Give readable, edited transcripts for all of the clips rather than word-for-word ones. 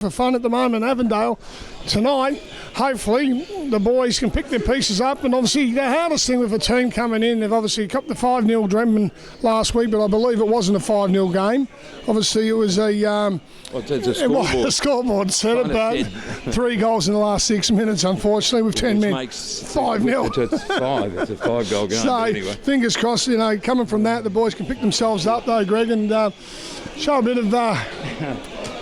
For fun at the moment, Avondale. Tonight, hopefully, the boys can pick their pieces up. And obviously, the hardest thing with a team coming in, they've obviously copped the 5-0 Drenman last week, but I believe it wasn't a 5-0 game. Obviously, it was a... it's a scoreboard. The scoreboard said it, but 3 goals in the last 6 minutes, unfortunately, with 10 men. Makes 5-0. It's 5. It's a 5-goal game. So, anyway. Fingers crossed, coming from that, the boys can pick themselves up, though, Greg, and show a bit of...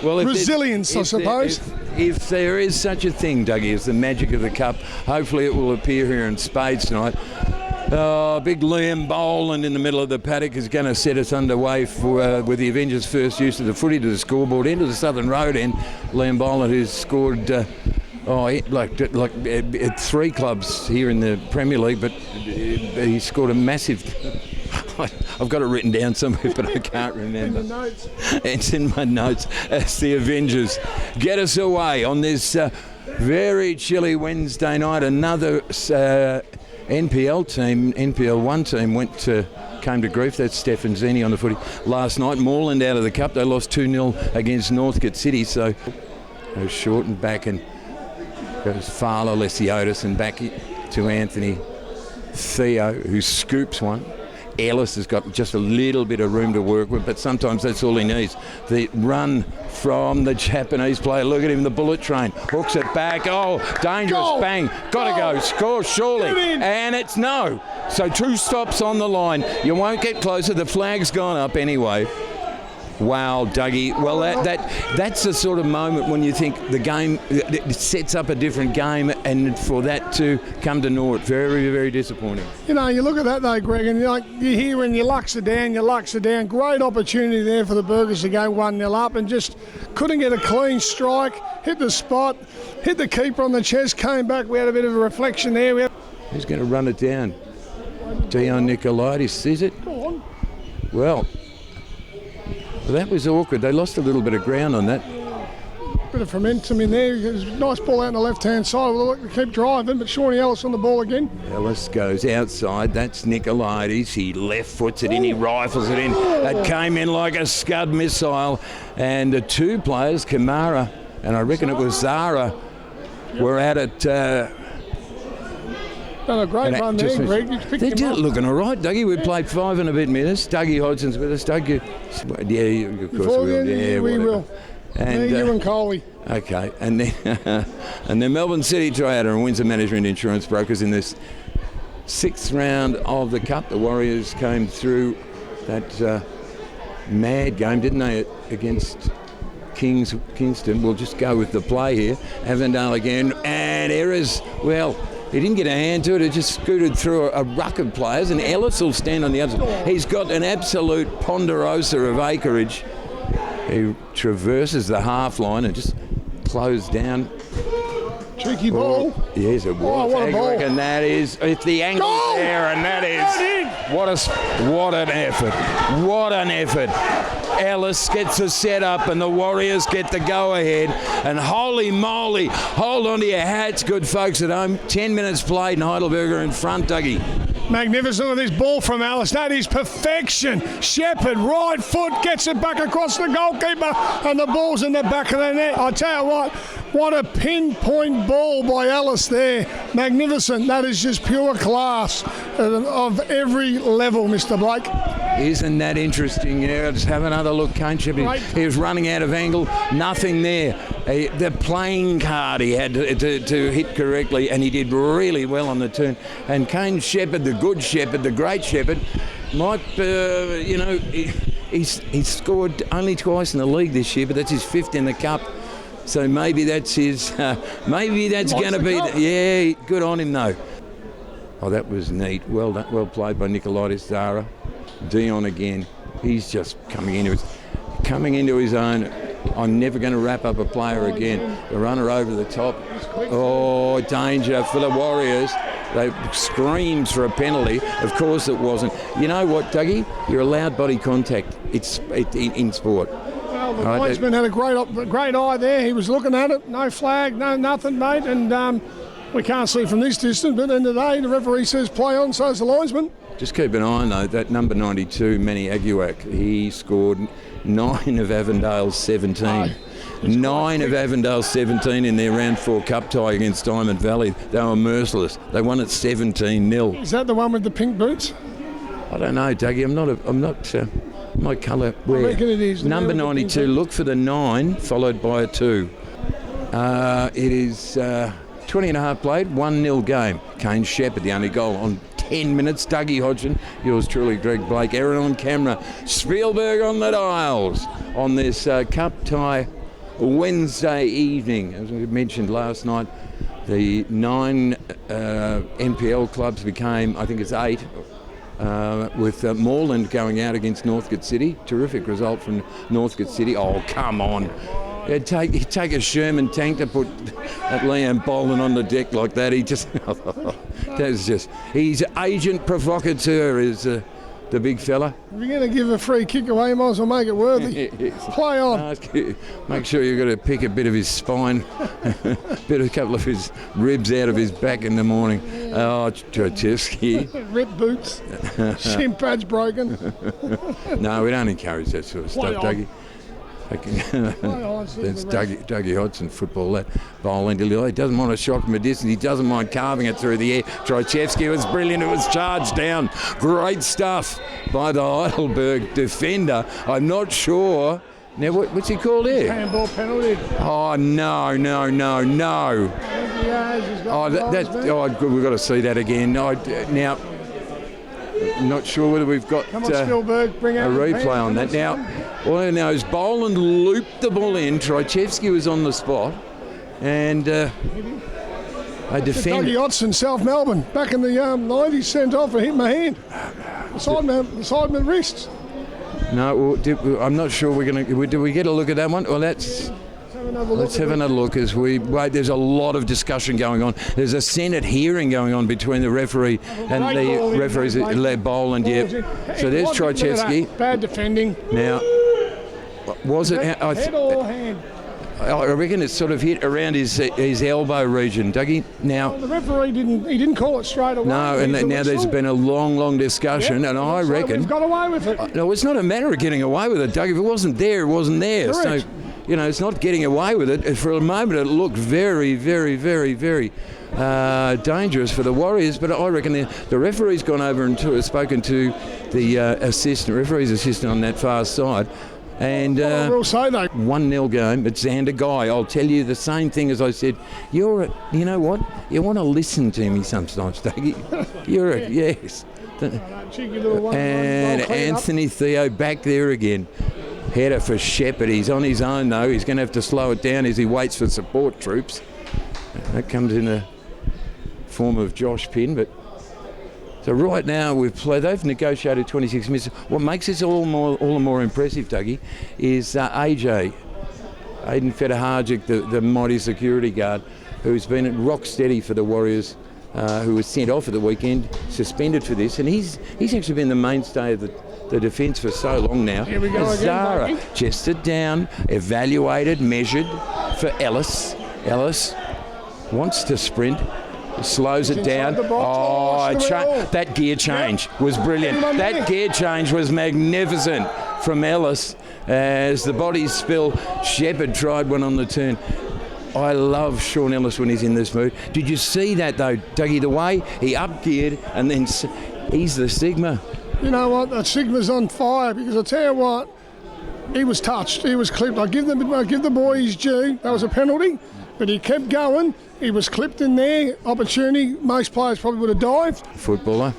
resilience, I suppose. If there is such a thing, Dougie, as the magic of the cup, hopefully it will appear here in spades tonight. Big Liam Boland in the middle of the paddock is going to set us underway with the Avengers' first use of the footy to the scoreboard into the Southern Road end. Liam Boland, who's scored at 3 clubs here in the Premier League, but he scored a massive... I've got it written down somewhere, but I can't remember. In the notes. It's in my notes as the Avengers get us away on this very chilly Wednesday night. Another NPL 1 team came to grief. That's Stefan Zeni on the footy last night. Moreland out of the cup. They lost 2-0 against Northcote City. So goes short and back and goes Fala, Lesiotis, and back to Anthony Theo, who scoops one. Ellis has got just a little bit of room to work with, but sometimes that's all he needs. The run from the Japanese player. Look at him, the bullet train. Hooks it back. Oh, dangerous. Goal. Bang. Got to go. Score, surely. And it's no. So 2 stops on the line. You won't get closer. The flag's gone up anyway. Wow, Dougie. Well, that's the sort of moment when you think the game sets up a different game, and for that to come to naught, very, very disappointing. You look at that though, Greg, and you hear when your lucks are down. Great opportunity there for the Burgers to go 1-0 up, and just couldn't get a clean strike. Hit the spot, hit the keeper on the chest, came back. We had a bit of a reflection there. Who's going to run it down? Dion Nicolaitis, is it? Go on. Well, that was awkward. They lost a little bit of ground on that. Bit of momentum in there. It was a nice ball out on the left-hand side. We'll look to keep driving, but Shawnee Ellis on the ball again. Ellis goes outside. That's Nicolaitis. He left foots it in. He rifles it in. It came in like a Scud missile. And the 2 players, Kamara, and I reckon it was Zara, were at it... Done a great run there, Greg. They're just looking all right, Dougie. We played 5 and a bit minutes. Dougie Hodson's with us. Dougie. Yeah, of course we will. Yeah, we will. And you and Coley. Okay, and then Melbourne City Triader and Windsor Management Insurance Brokers in this 6th round of the Cup. The Warriors came through that mad game, didn't they, against Kingston. We'll just go with the play here. Avondale again, and errors. Well, he didn't get a hand to it. It just scooted through a ruck of players, and Ellis will stand on the other side. He's got an absolute ponderosa of acreage. He traverses the half line and just closed down. Cheeky ball. Yes, it was. What a ball. And that is, it's the angle there, and that is, what an effort. What an effort. Ellis gets the set up and the Warriors get the go ahead, and holy moly, hold on to your hats, good folks at home. 10 minutes played and Heidelberg are in front, Dougie. Magnificent with this ball from Ellis. That is perfection. Shepherd, right foot, gets it back across the goalkeeper, and the ball's in the back of the net. I tell you what a pinpoint ball by Ellis there. Magnificent. That is just pure class of every level, Mr. Blake. Isn't that interesting? Just have another look, Kane Shepherd. He was running out of angle, nothing there. The playing card he had to hit correctly, and he did really well on the turn. And Kane Shepherd, the good Shepherd, the great Shepherd, might, he's scored only twice in the league this year, but that's his 5th in the Cup. So maybe that's his, maybe that's going to be, yeah, good on him though. Oh, that was neat. Well done, well played by Nicolaitis Zara. Dion again. He's just coming into his own. I'm never going to wrap up a player again. The runner over the top. Oh, danger for the Warriors. They screams for a penalty. Of course it wasn't. You know what, Dougie? You're allowed body contact. It's in sport. Well, the linesman had a great eye there. He was looking at it. No flag, no nothing, mate. And we can't see from this distance, but at the end of the day, the referee says play on, so is the linesman. Just keep an eye on, though, that number 92, Manny Aguak, he scored 9 of Avondale's 17. 9 of Avondale 17 in their round 4 cup tie against Diamond Valley. They were merciless. They won at 17-0. Is that the one with the pink boots? I don't know, Dougie. I'm not. My colour. I reckon it is. Number 92. Look for the 9, followed by a 2. It is 20 and a half played, 1-0 game. Kane Shepherd, the only goal on 10 minutes. Dougie Hodgson, yours truly, Greg Blake. Aaron on camera. Spielberg on the dials on this cup tie Wednesday evening. As we mentioned last night, the 9 NPL clubs became, I think it's 8, with Moreland going out against Northcote City. Terrific result from Northcote City. Oh, come on. He'd take a Sherman tank to put Liam Boland on the deck like that. He just, that's just, he's agent provocateur is the big fella. If you're going to give a free kick away, you might as well make it worthy. Play on. Make sure you've got to pick a bit of his spine, a couple of his ribs out of his back in the morning. Oh, Trojewski. Ripped boots. Shin pads broken. No, we don't encourage that sort of stuff, Dougie. That's Dougie Hodgson football, that bowling. He doesn't want to shock from a distance. He doesn't mind carving it through the air. Trojewski was brilliant. It was charged down. Great stuff by the Heidelberg defender. I'm not sure. Now, what's he called here? Handball penalty. Oh, no. We've got to see that again. Now, not sure whether we've got Spielberg, bring out a replay on that. Now, all I know is Boland looped the ball in. Trojewski was on the spot. And a defender. Dougie Hodgson, South Melbourne, back in the 90s, sent off and hit my hand. The sideman wrists. No, I'm not sure we're going to... Do we get a look at that one? Well, let's have another look as we wait. There's a lot of discussion going on. There's a Senate hearing going on between the referee and the referees at Boland. So there's Trojewski. Bad defending. Now, was it... Head or hand? I reckon it's sort of hit around his elbow region, Dougie. Now, the referee didn't call it straight away. No, and now there's been a long discussion, and I reckon... He's got away with it. No, it's not a matter of getting away with it, Dougie. If it wasn't there, it wasn't there. Correct. So, it's not getting away with it. For a moment, it looked very dangerous for the Warriors, but I reckon the referee's gone over and spoken to the referee's assistant on that far side. And I will say though, 1-0 game. It's Xander Guy. I'll tell you the same thing as I said. You know what? You want to listen to me sometimes, Dougie. Yes. And Anthony Theo back there again. Header for Shepherd. He's on his own though. He's going to have to slow it down as he waits for support troops. That comes in the form of Josh Pinn, but. So right now they've negotiated 26 minutes. What makes this all the more impressive, Dougie, is AJ, Aidan Federharjic, the mighty security guard, who's been rock steady for the Warriors, who was sent off at the weekend, suspended for this, and he's actually been the mainstay of the defence for so long now. Here we go Zara again, chested down, evaluated, measured for Ellis. Ellis wants to sprint. Slows it down. That gear change was brilliant. That gear change was magnificent from Ellis as the bodies spill. Shepherd tried one on the turn. I love Sean Ellis when he's in this mood. Did you see that though, Dougie? The way he up-geared and then he's the Sigma. You know what? The Sigma's on fire because I tell you what, he was touched. He was clipped. I give the boy his due. That was a penalty. But he kept going. He was clipped in there. Opportunity. Most players probably would have dived. Footballer.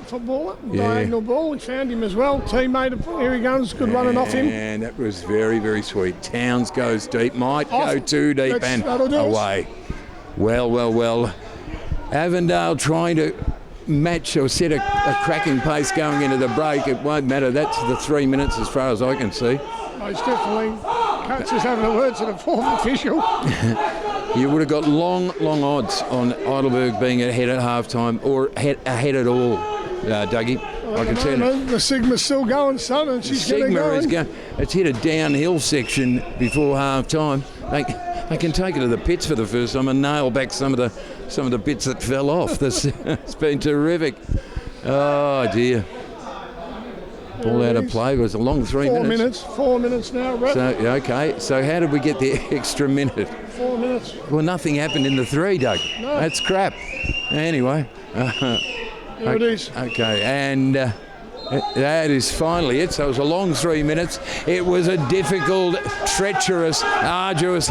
Diagonal ball. We found him as well. Teammate. Here he goes. Good running off him. And that was very sweet. Towns goes deep. Might go too deep and away. Well. Avondale trying to match or set a cracking pace going into the break. It won't matter. That's the 3 minutes as far as I can see. Most definitely. Coach is having a word to the fourth official. You would have got long odds on Heidelberg being ahead at half-time or ahead at all, Dougie. I can tell you. The Sigma's still going, son, and she's going. Sigma is going. It's hit a downhill section before half-time. They can take it to the pits for the first time and nail back some of the bits that fell off. It's been terrific. Oh dear. Ball out of play. It was a long 3 minutes. 4 minutes now, Brett. So, okay. So how did we get the extra minute? 4 minutes. Well, nothing happened in the 3, Doug. No. That's crap. Anyway. There it is. Okay, and that is finally it. So it was a long 3 minutes. It was a difficult, treacherous, arduous,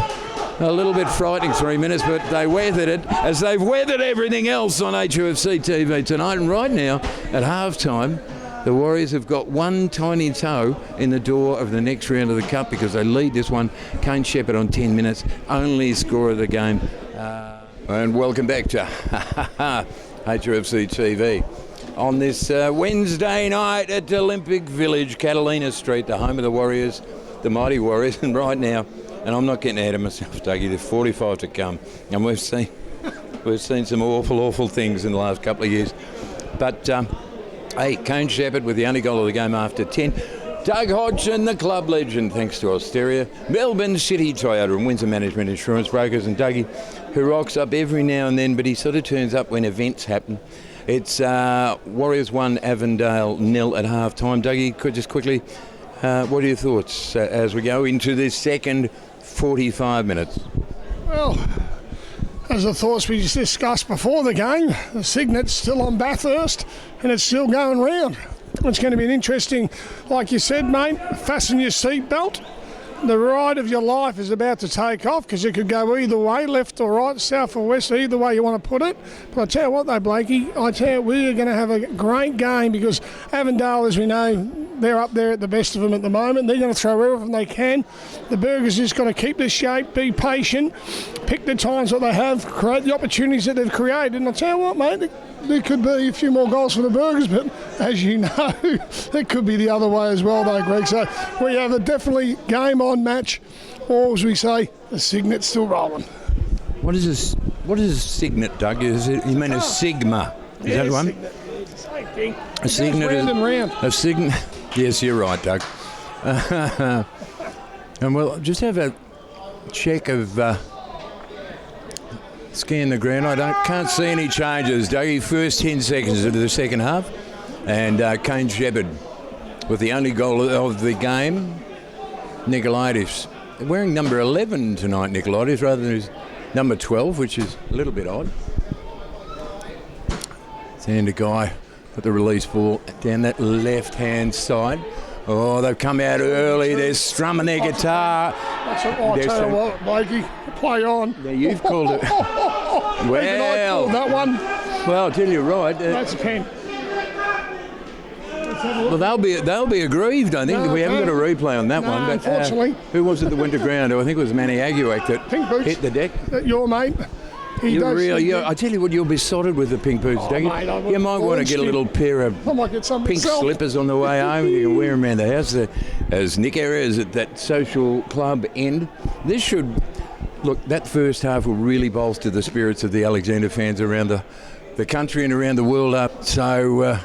a little bit frightening 3 minutes, but they weathered it as they've weathered everything else on HUFC TV tonight. And right now, at halftime, the Warriors have got one tiny toe in the door of the next round of the Cup because they lead this one. Kane Shepherd on 10 minutes, only scorer of the game. And welcome back to HUFC TV. On this Wednesday night at Olympic Village, Catalina Street, the home of the Warriors, the mighty Warriors. And right now, and I'm not getting ahead of myself, Dougie, there's 45 to come. And we've seen some awful things in the last couple of years. But, hey, Kane Shepherd with the only goal of the game after 10. Doug Hodgson, the club legend, thanks to Austeria. Melbourne City Toyota and Windsor Management Insurance Brokers. And Dougie, who rocks up every now and then, but he sort of turns up when events happen. It's Warriors 1, Avondale 0 at half-time. Dougie, could just quickly, what are your thoughts as we go into this second 45 minutes? Well, as the thoughts we just discussed before the game, the signet's still on Bathurst and it's still going round. It's going to be an interesting, like you said, mate, fasten your seatbelt. The ride of your life is about to take off because it could go either way, left or right, south or west, either way you want to put it. But I tell you what though, Blakey, I tell you, we're going to have a great game because Avondale, as we know, they're up there at the best of them at the moment. They're going to throw everything they can. The Burgers just got to keep their shape, be patient, pick the times that they have, create the opportunities that they've created. And I tell you what, mate, there could be a few more goals for the Burgers, but as you know, it could be the other way as well, though, Greg. So we have a definitely game-on match, or as we say, the signet's still rolling. What is this? What is a signet, Doug? Is it? You mean a sigma? Is that one? Signet. It's the same thing. A signet round and round. A signet. Yes, you're right, Doug. And we'll just have a check of. Scan the ground. Can't see any changes, Dougie. First 10 seconds into the second half. And Kane Shepherd with the only goal of the game. Nicolaitis. Wearing number 11 tonight, Nicolaitis, rather than his number 12, which is a little bit odd. And a guy with the release ball down that left-hand side. Oh, they've come out early. They're strumming their guitar. That's what I tell you what, Blakey. Play on. Yeah, you've called it. Well, I called that one. Well, I'll tell you right. That's a pen. Well, they'll be aggrieved. I think No, we haven't got a replay on that one. But unfortunately. who was it that went to ground? I think it was Manny Aguak that Pink boots. hit the deck. Your mate. I tell you what, you'll be sorted with the pink boots, Dougie. Mate, You might want to get a little pair of I might get some pink myself. slippers on the way home. You can wear them around the house. As Nick Erra is at that social club end. This should... Look, that first half will really bolster the spirits of the Alexander fans around the country and around the world up. So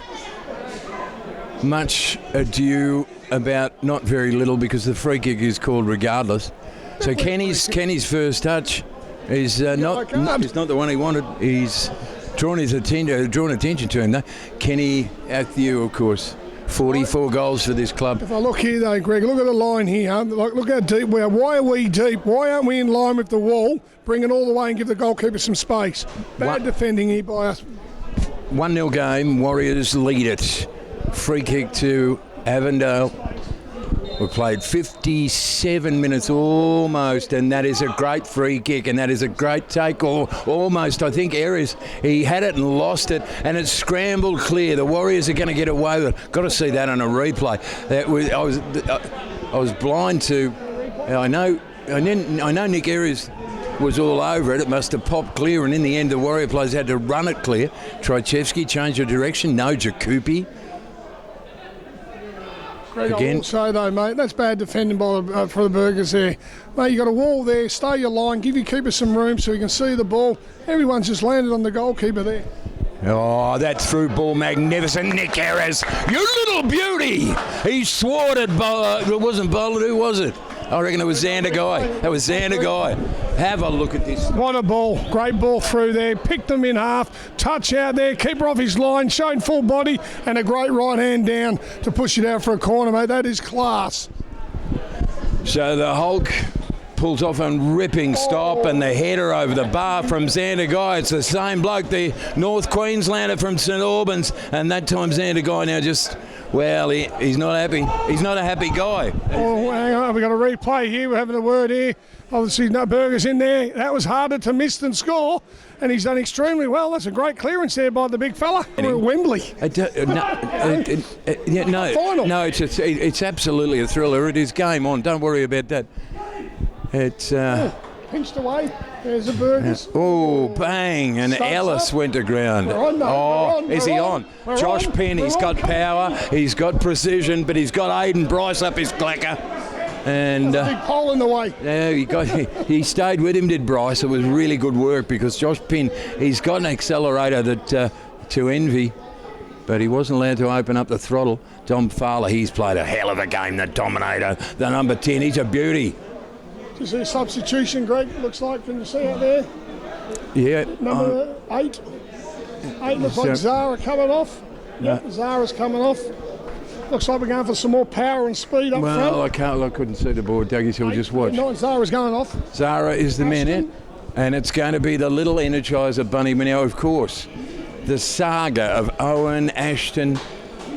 much ado about not very little because the free kick is called regardless. So Kenny's first touch is not the one he wanted. He's drawn attention to him though. Kenny Athew, of course. 44 goals for this club. If I look here though, Greg, look at the line here. Look how deep we are. Why are we deep? Why aren't we in line with the wall? Bring it all the way and give the goalkeeper some space. Bad defending here by us. 1-0 game, Warriors lead it. Free kick to Avondale. We've played 57 minutes almost, and that is a great free kick, and that is a great take. Almost, I think, Errors, he had it and lost it, and it's scrambled clear. The Warriors are going to get away with it. Got to see that on a replay. I was blind to. I know Nick Errors was all over it. It must have popped clear, and in the end, the Warrior players had to run it clear. Trajewski changed the direction. No Jakupi. Greg, I Again. will say though, mate, that's bad defending by for the Burgers there. Mate, you got a wall there, stay your line, give your keeper some room so he can see the ball. Everyone's just landed on the goalkeeper there. Oh, that through ball, magnificent. Nick Harris, you little beauty. He swatted, it wasn't Bollard, who was it? I reckon it was Xander Guy. That was Xander Guy. Have a look at this. What a ball. Great ball through there. Picked them in half. Touch out there. Keeper off his line. Showing full body. And a great right hand down to push it out for a corner, mate. That is class. So the Hulk pulls off a ripping stop and the header over the bar from Xander Guy. It's the same bloke, the North Queenslander from St Albans. And that time Xander Guy now just... Well, he's not happy. He's not a happy guy. Oh, hang on. We've got a replay here. We're having a word here. Obviously, no Burgers in there. That was harder to miss than score, and he's done extremely well. That's a great clearance there by the big fella. We're at Wembley. No, it's absolutely a thriller. It is game on. Don't worry about that. It's... pinched away. There's the Burgers. Oh, bang. And Ellis went to ground. Is he on? Josh Penn, he's got power, he's got precision, but he's got Aidan Bryce up his clacker. And big pole in the way. Yeah, he stayed with him, did Bryce. It was really good work because Josh Penn, he's got an accelerator that to envy, but he wasn't allowed to open up the throttle. Dom Fowler, he's played a hell of a game, the Dominator, the number 10, he's a beauty. Just a substitution, Greg, looks like. Can you see out there? Yeah. Number 8. 8 looks like Zara coming off. Yep, Zara's coming off. Looks like we're going for some more power and speed up front. Well, I couldn't see the board, Dougie, so we'll just watch. No, Zara's going off. Zara is the man in. And it's going to be the little Energizer Bunny. Now, of course, the saga of Owen, Ashton.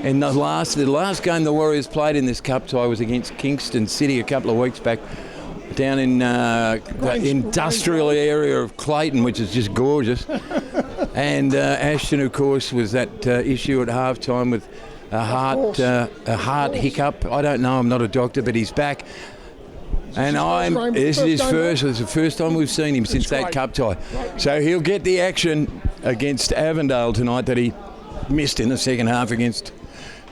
And the last game the Warriors played in this cup tie was against Kingston City a couple of weeks back. Down in the industrial area of Clayton, which is just gorgeous. And Ashton, of course, was that issue at halftime with a heart hiccup. I don't know, I'm not a doctor, but he's back. And this is it's the first time we've seen him since that cup tie. So he'll get the action against Avondale tonight that he missed in the second half against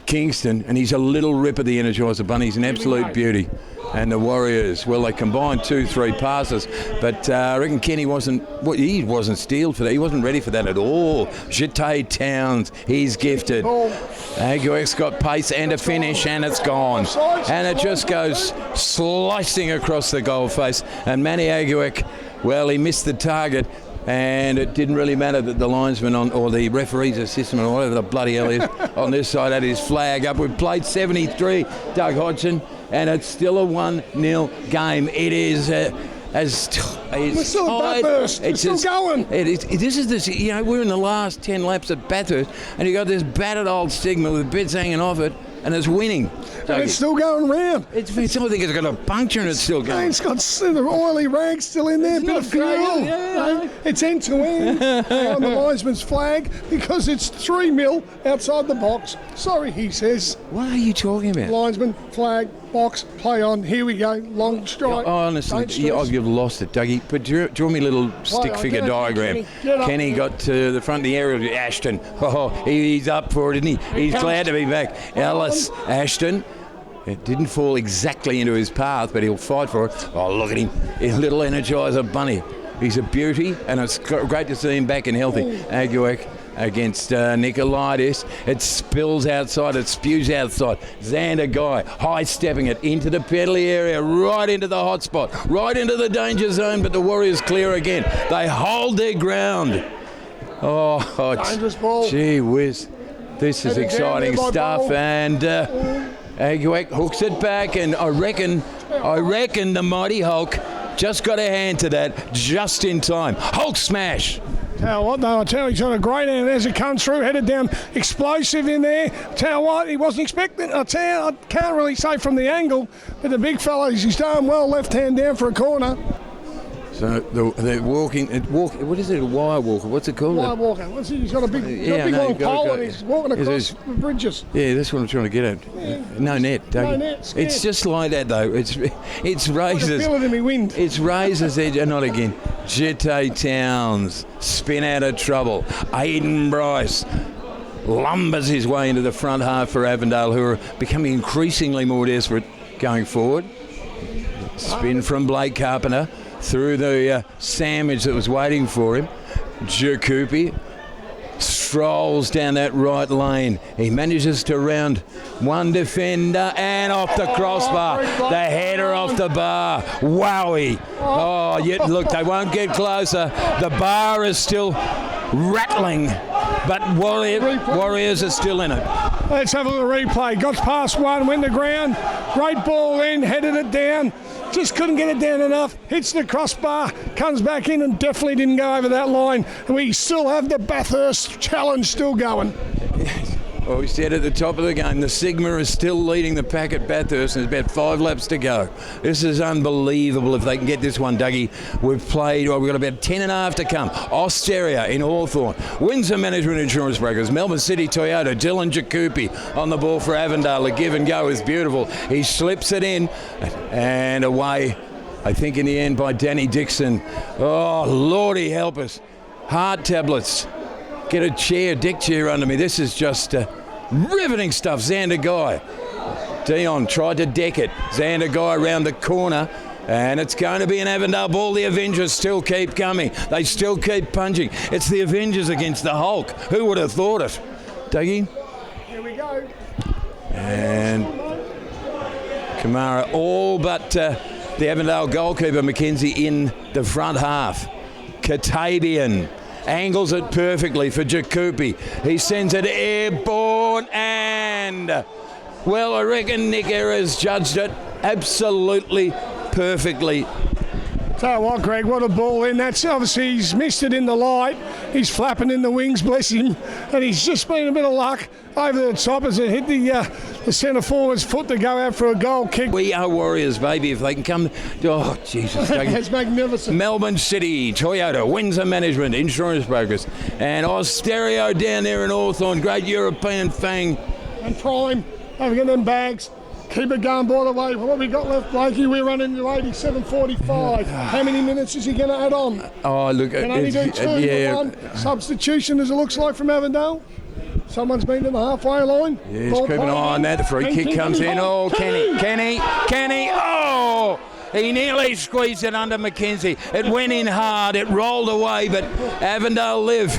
Kingston, and he's a little ripper, the Energizer Bunny. He's an absolute beauty. And the Warriors, well, they combined 2-3 passes, but I reckon Kenny wasn't steeled for that. He wasn't ready for that at all. Jete Towns, he's gifted. Aguek's got pace and a finish, and it's gone. And it just goes slicing across the goal face. And Manny Aguek, well, he missed the target. And it didn't really matter that the linesman or the referee's assistant or whatever the bloody hell is on this side had his flag up. We've played 73, Doug Hodgson, and it's still a 1-0 game. It is we're still at Bathurst. It's still going. We're in the last 10 laps at Bathurst, and you got this battered old Sigma with bits hanging off it, and it's winning. And it's still going round. I think it's got a puncture and it's still going. It's got the oily rags still in there, bit of fuel. Yeah. It's end to end on the linesman's flag because it's 3-0 outside the box. Sorry, he says. What are you talking about? Linesman, flag, box, play on. Here we go. Long strike. Honestly, you've lost it, Dougie. But draw me a little stick figure diagram. Kenny got to the front of the area. Ashton. He's up for it, isn't he? He's glad to be back. Ellis, Ashton. It didn't fall exactly into his path, but he'll fight for it. Oh, look at him. His little Energizer Bunny. He's a beauty, and it's great to see him back and healthy. Aguek against Nicolaitis. It spills outside. It spews outside. Xander Guy high-stepping it into the penalty area, right into the hot spot, right into the danger zone, but the Warriors clear again. They hold their ground. Dangerous ball. Gee whiz. This is exciting stuff, and... Aguek hooks it back, and I reckon the mighty Hulk just got a hand to that just in time. Hulk smash! Tell you what, though, he's got a great hand as it comes through, headed down, explosive in there. Tell you what, he wasn't expecting. I can't really say from the angle, but the big fella, he's done well, left hand down for a corner. So they're walking. What is it? A wire walker? What's it called? Wire walker. He's got a big long pole and he's walking across the bridges. Yeah, that's what I'm trying to get at. Yeah. No net. No net. Scared. It's just like that though. It's razors. I feel it in my wind. It's razors edge. Not again. Jete Towns spin out of trouble. Aidan Bryce lumbers his way into the front half for Avondale, who are becoming increasingly more desperate going forward. Spin from Blake Carpenter. Through the sandwich that was waiting for him. Jacoupy strolls down that right lane. He manages to round one defender and off the crossbar. The header off the bar. Wowie. Oh, yet look, they won't get closer. The bar is still rattling, but Warriors are still in it. Let's have a little replay. Got past one, went to ground. Great ball in, headed it down. Just couldn't get it down enough. Hits the crossbar, comes back in and definitely didn't go over that line. And we still have the Bathurst challenge still going. Well, we said at the top of the game, the Sigma is still leading the pack at Bathurst, and there's about 5 laps to go. This is unbelievable if they can get this one, Dougie. We've got about 10 and a half to come. Osteria in Hawthorn. Windsor Management Insurance Brokers. Melbourne City Toyota. Dylan Jacoupy on the ball for Avondale. The give and go is beautiful. He slips it in and away, I think in the end, by Danny Dixon. Oh, Lordy help us. Heart tablets. Get a chair, deck chair under me. This is just riveting stuff. Xander Guy. Dion tried to deck it. Xander Guy around the corner. And it's going to be an Avondale ball. The Avengers still keep coming. They still keep punching. It's the Avengers against the Hulk. Who would have thought it? Dougie? Here we go. And Kamara all but the Avondale goalkeeper, McKenzie, in the front half. Katabian angles it perfectly for Jacoupy. He sends it airborne and, well, I reckon Nick Ayres judged it absolutely perfectly. Tell you what, Greg, what a ball in. That's obviously he's missed it in the light. He's flapping in the wings, bless him. And he's just been a bit of luck over the top as it hit the centre forward's foot to go out for a goal kick. We are Warriors, baby. If they can come... Oh, Jesus. That's magnificent. Melbourne City, Toyota, Windsor Management, Insurance Brokers, and Osterio down there in Hawthorn. Great European fang. And Prime, having them bags. Keep it going, by the way. What have we got left, Blakey? We're running to 87.45. How many minutes is he going to add on? Oh, look. Can only do 2 yeah. one. Substitution, as it looks like, from Avondale. Someone's been to the halfway line. Yes, keep an eye on that. The free kick comes in. Oh, Kenny. Oh! He nearly squeezed it under McKenzie. It went in hard. It rolled away, but Avondale live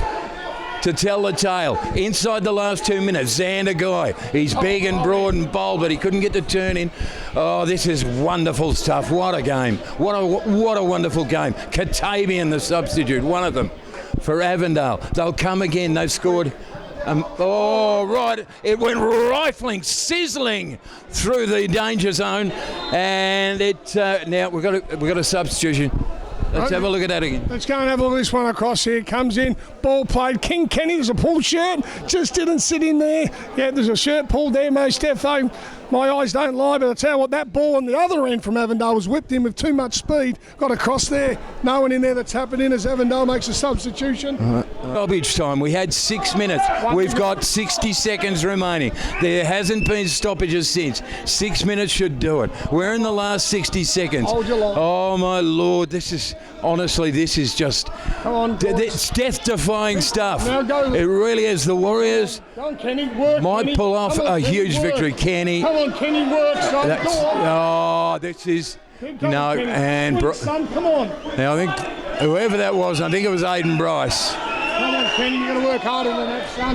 to tell the tale. Inside the last 2 minutes, Xander Guy. He's big and broad and bold, but he couldn't get the turn in. Oh, this is wonderful stuff. What a game. What a wonderful game. Katabian, the substitute, one of them for Avondale. They'll come again. They've scored... right. It went rifling, sizzling through the danger zone, and it now we've got a substitution. Let's have a look at that again. Let's go and have a look at this one across here. Comes in, ball played. King Kenny, there's a pull shirt. Just didn't sit in there. Yeah, there's a shirt pulled there, Mo Steffo. My eyes don't lie, but I tell you what, that ball on the other end from Avondale was whipped in with too much speed. Got across there. No one in there to tap it in as Avondale makes a substitution. Stoppage time. We had 6 minutes. We've got 60 seconds remaining. There hasn't been stoppages since. 6 minutes should do it. We're in the last 60 seconds. Hold your line. Oh, my Lord. This is just... Come on, it's death-defying stuff. Now go. It really is. The Warriors Go on, Kenny. Work, might Kenny. pull off Come on, a Kenny, huge work. victory. Kenny. Come on, Kenny, work, son. Go on. Oh, this is... Keep going, No, Kenny. and... Quick, son, come on. Now, I think whoever that was, I think it was Aidan Bryce. Come on, Kenny, you're going to work harder than that, son.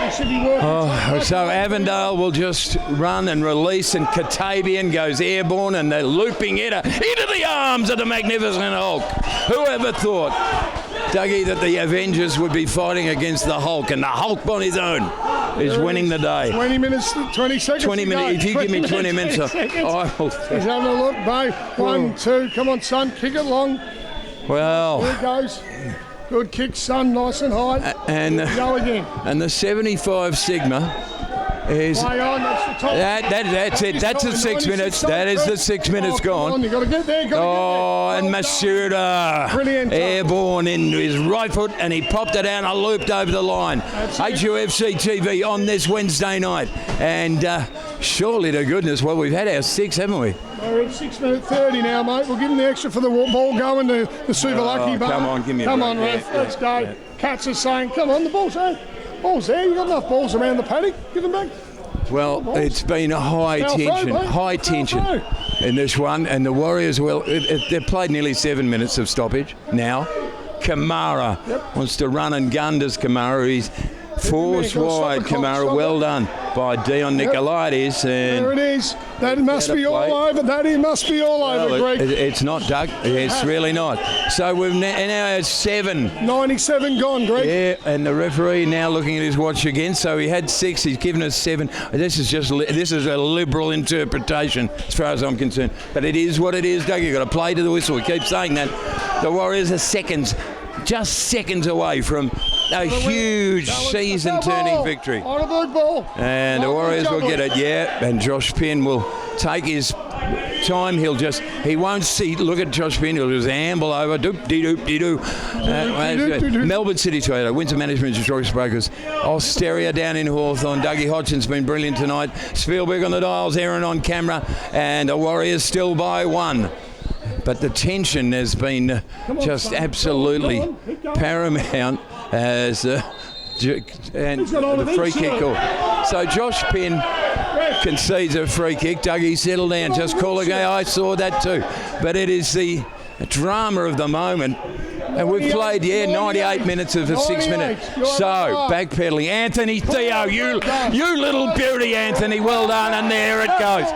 You should be working. So Avondale will just run and release, and Katabian goes airborne, and the looping header into the arms of the magnificent Hulk. Whoever thought, Dougie, that the Avengers would be fighting against the Hulk, and the Hulk on his own is winning the day. 20 minutes, 20 seconds. 20 minutes. If you give me 20 minutes, I will. He's having a look, babe. 1, 2. Come on, son. Kick it long. Well. There it goes. Good kick, son. Nice and high. And go again. And the 75 Sigma is... Play on. That's the top. That's it. That's the 6 minutes. That is the 6 minutes gone. On. You got to get there. And Masuda. Brilliant. Airborne in his right foot, and he popped it out and looped over the line. HUFC TV on this Wednesday night. And surely to goodness, well, we've had our 6, haven't we? We're at 6 minutes 30 now, mate. We'll give him the extra for the ball going to the Super Lucky bar. Come on, give me a Come on, break. ref. Let's go. Cats are saying, come on, the ball's there. Ball's there. You've got enough balls around the paddock. Give them back. Well, it's been a high tension in this one, and the Warriors, well, they've played nearly 7 minutes of stoppage now. Kamara wants to run and gun, does Kamara. Force wide, Kamara. Well done by Dion Nicolaides. And there it is. That must be all over. That must be all over, Greg. It's not, Doug. It's really not. So we've now had 7. 97 gone, Greg. Yeah, and the referee now looking at his watch again. So he had 6. He's given us 7. This is a liberal interpretation as far as I'm concerned. But it is what it is, Doug. You've got to play to the whistle. We keep saying that. The Warriors are just seconds away from a huge season-turning victory. Heidelberg ball. And the Warriors will get it, yeah. And Josh Penn will take his time. He won't see. Look at Josh Penn. He'll just amble over. Doop-de-doop-de-doo. Melbourne City Toyota, Winter Management Choice Brokers. Osteria down in Hawthorn. Dougie Hodgson's been brilliant tonight. Spielberg on the dials, Aaron on camera. And the Warriors still by 1. But the tension has been just absolutely paramount as and the free kick. So Josh Penn concedes a free kick. Dougie, settle down. Just call a game. I saw that too. But it is the drama of the moment. And we've played, 98 minutes of a 6 minute. So, backpedaling. Anthony Theo, you little beauty, Anthony. Well done. And there it goes.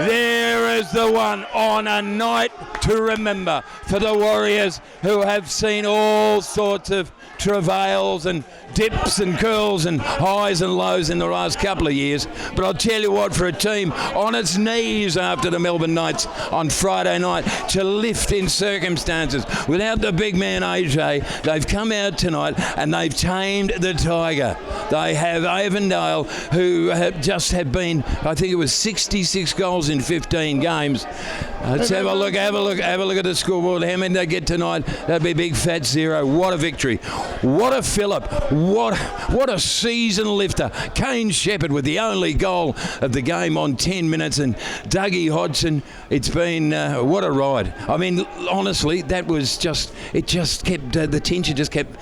There is the one on a night to remember for the Warriors, who have seen all sorts of travails and dips and curls and highs and lows in the last couple of years. But I'll tell you what, for a team on its knees after the Melbourne Knights on Friday night to lift in circumstances without the big man AJ, they've come out tonight and they've tamed the tiger. They have Avondale, who have been, I think it was 66 goals in 15 games. Let's have a look at the scoreboard. How many they get tonight? That'd be a big fat 0. What a victory. What a fill-up. What a season lifter. Kane Shepherd with the only goal of the game on 10 minutes, and Dougie Hodgson. It's been what a ride. I mean, honestly, that was the tension just kept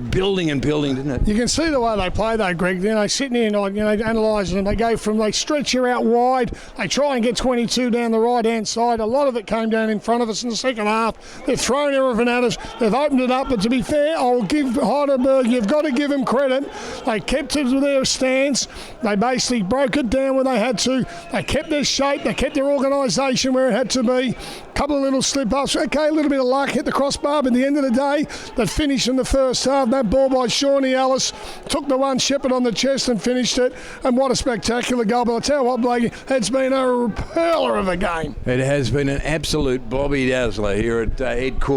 building and building, didn't it? You can see the way they play though, Greg. They're sitting here and analysing them. They stretch you out wide. They try and get 22 down the right-hand side. A lot of it came down in front of us in the second half. They've thrown everything at us. They've opened it up. But to be fair, I'll give Heidelberg, you've got to give them credit. They kept to their stance. They basically broke it down when they had to. They kept their shape. They kept their organisation where it had to be. A couple of little slip-ups. Okay, a little bit of luck, hit the crossbar, but at the end of the day, they finished in the first half. That ball by Shawnee Ellis took the one Shepherd on the chest and finished it. And what a spectacular goal. But I'll tell you what, Blakey, it's been a pearler of a game. It has been an absolute Bobby Dazzler here at headquarters.